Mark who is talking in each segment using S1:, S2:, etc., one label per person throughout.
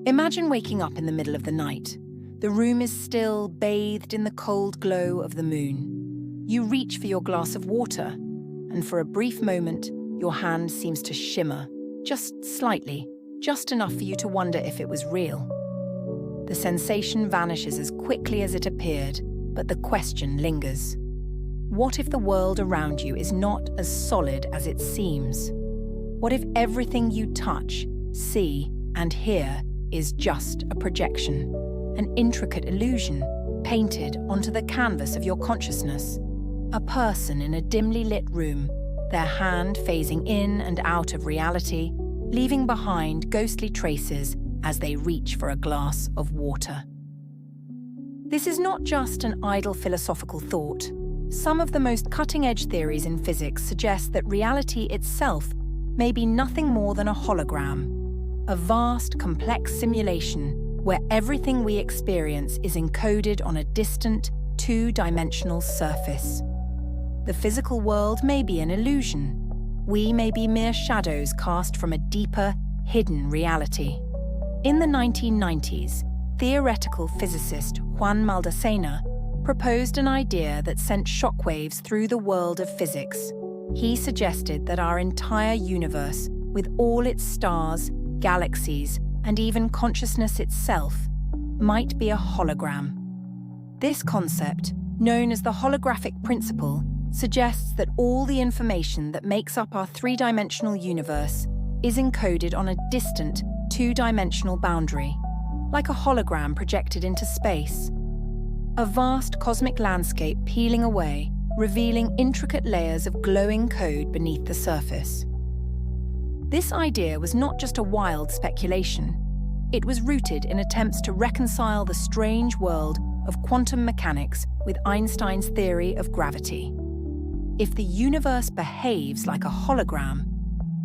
S1: Imagine waking up in the middle of the night. The room is still, bathed in the cold glow of the moon. You reach for your glass of water, and for a brief moment, your hand seems to shimmer, just slightly, just enough for you to wonder if it was real. The sensation vanishes as quickly as it appeared, but the question lingers. What if the world around you is not as solid as it seems? What if everything you touch, see, and hear is just a projection, an intricate illusion painted onto the canvas of your consciousness? A person in a dimly lit room, their hand phasing in and out of reality, leaving behind ghostly traces as they reach for a glass of water. This is not just an idle philosophical thought. Some of the most cutting-edge theories in physics suggest that reality itself may be nothing more than a hologram, a vast, complex simulation where everything we experience is encoded on a distant, two-dimensional surface. The physical world may be an illusion. We may be mere shadows cast from a deeper, hidden reality. In the 1990s, theoretical physicist Juan Maldacena proposed an idea that sent shockwaves through the world of physics. He suggested that our entire universe, with all its stars, galaxies, and even consciousness itself, might be a hologram. This concept, known as the holographic principle, suggests that all the information that makes up our three-dimensional universe is encoded on a distant, two-dimensional boundary, like a hologram projected into space. A vast cosmic landscape peeling away, revealing intricate layers of glowing code beneath the surface. This idea was not just a wild speculation. It was rooted in attempts to reconcile the strange world of quantum mechanics with Einstein's theory of gravity. If the universe behaves like a hologram,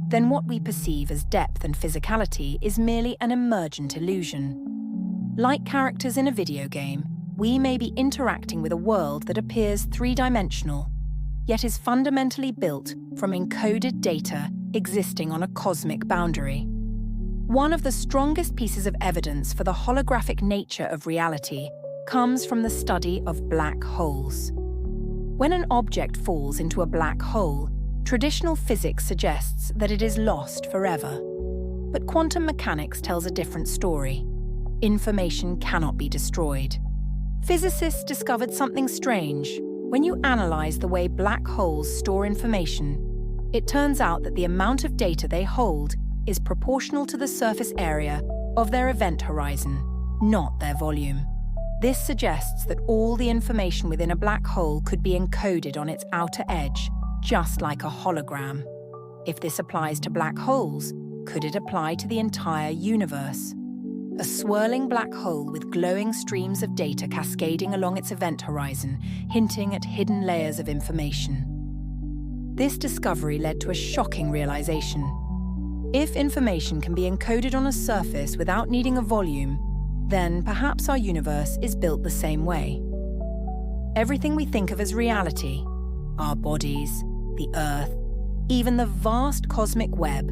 S1: then what we perceive as depth and physicality is merely an emergent illusion. Like characters in a video game, we may be interacting with a world that appears three-dimensional, yet is fundamentally built from encoded data existing on a cosmic boundary. One of the strongest pieces of evidence for the holographic nature of reality comes from the study of black holes. When an object falls into a black hole, traditional physics suggests that it is lost forever. But quantum mechanics tells a different story. Information cannot be destroyed. Physicists discovered something strange. When you analyze the way black holes store information, it turns out that the amount of data they hold is proportional to the surface area of their event horizon, not their volume. This suggests that all the information within a black hole could be encoded on its outer edge, just like a hologram. If this applies to black holes, could it apply to the entire universe? A swirling black hole with glowing streams of data cascading along its event horizon, hinting at hidden layers of information. This discovery led to a shocking realization. If information can be encoded on a surface without needing a volume, then perhaps our universe is built the same way. Everything we think of as reality, our bodies, the Earth, even the vast cosmic web,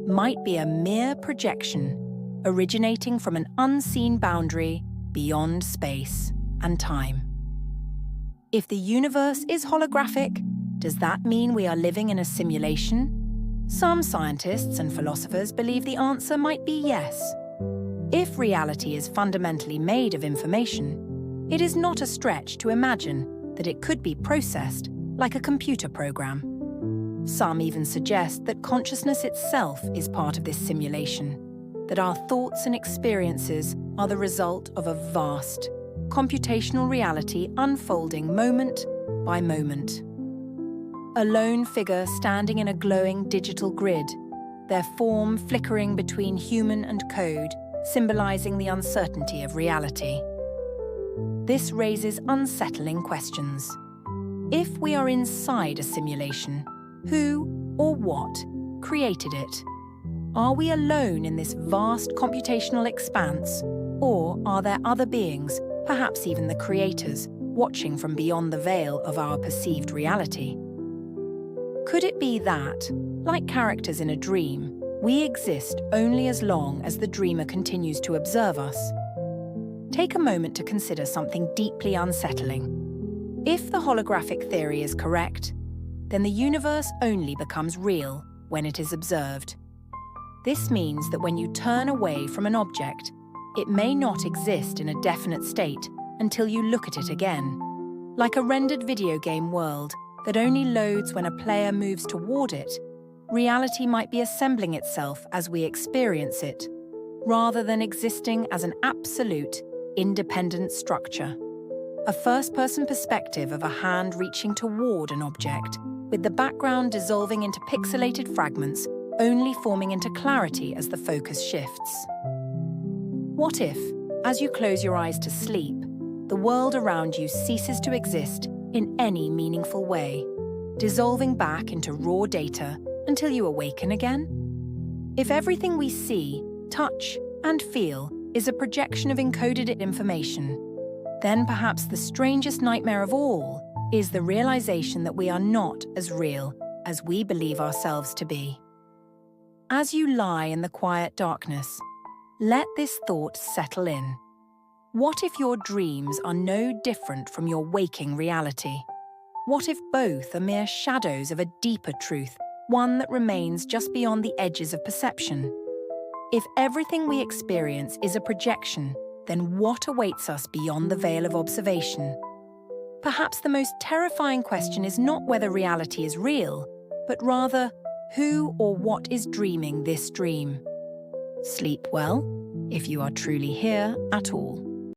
S1: might be a mere projection originating from an unseen boundary beyond space and time. If the universe is holographic, does that mean we are living in a simulation? Some scientists and philosophers believe the answer might be yes. If reality is fundamentally made of information, it is not a stretch to imagine that it could be processed like a computer program. Some even suggest that consciousness itself is part of this simulation, that our thoughts and experiences are the result of a vast, computational reality unfolding moment by moment. A lone figure standing in a glowing digital grid, their form flickering between human and code, symbolizing the uncertainty of reality. This raises unsettling questions. If we are inside a simulation, who or what created it? Are we alone in this vast computational expanse, or are there other beings, perhaps even the creators, watching from beyond the veil of our perceived reality? Could it be that, like characters in a dream, We exist only as long as the dreamer continues to observe us. Take a moment to consider something deeply unsettling. If the holographic theory is correct, then the universe only becomes real when it is observed. This means that when you turn away from an object, it may not exist in a definite state until you look at it again. Like a rendered video game world that only loads when a player moves toward it, reality might be assembling itself as we experience it, rather than existing as an absolute, independent structure. A first-person perspective of a hand reaching toward an object, with the background dissolving into pixelated fragments, only forming into clarity as the focus shifts. What if, as you close your eyes to sleep, the world around you ceases to exist in any meaningful way, dissolving back into raw data until you awaken again? If everything we see, touch, and feel is a projection of encoded information, then perhaps the strangest nightmare of all is the realization that we are not as real as we believe ourselves to be. As you lie in the quiet darkness, let this thought settle in. What if your dreams are no different from your waking reality? What if both are mere shadows of a deeper truth, one that remains just beyond the edges of perception? If everything we experience is a projection, then what awaits us beyond the veil of observation? Perhaps the most terrifying question is not whether reality is real, but rather, who or what is dreaming this dream? Sleep well, if you are truly here at all.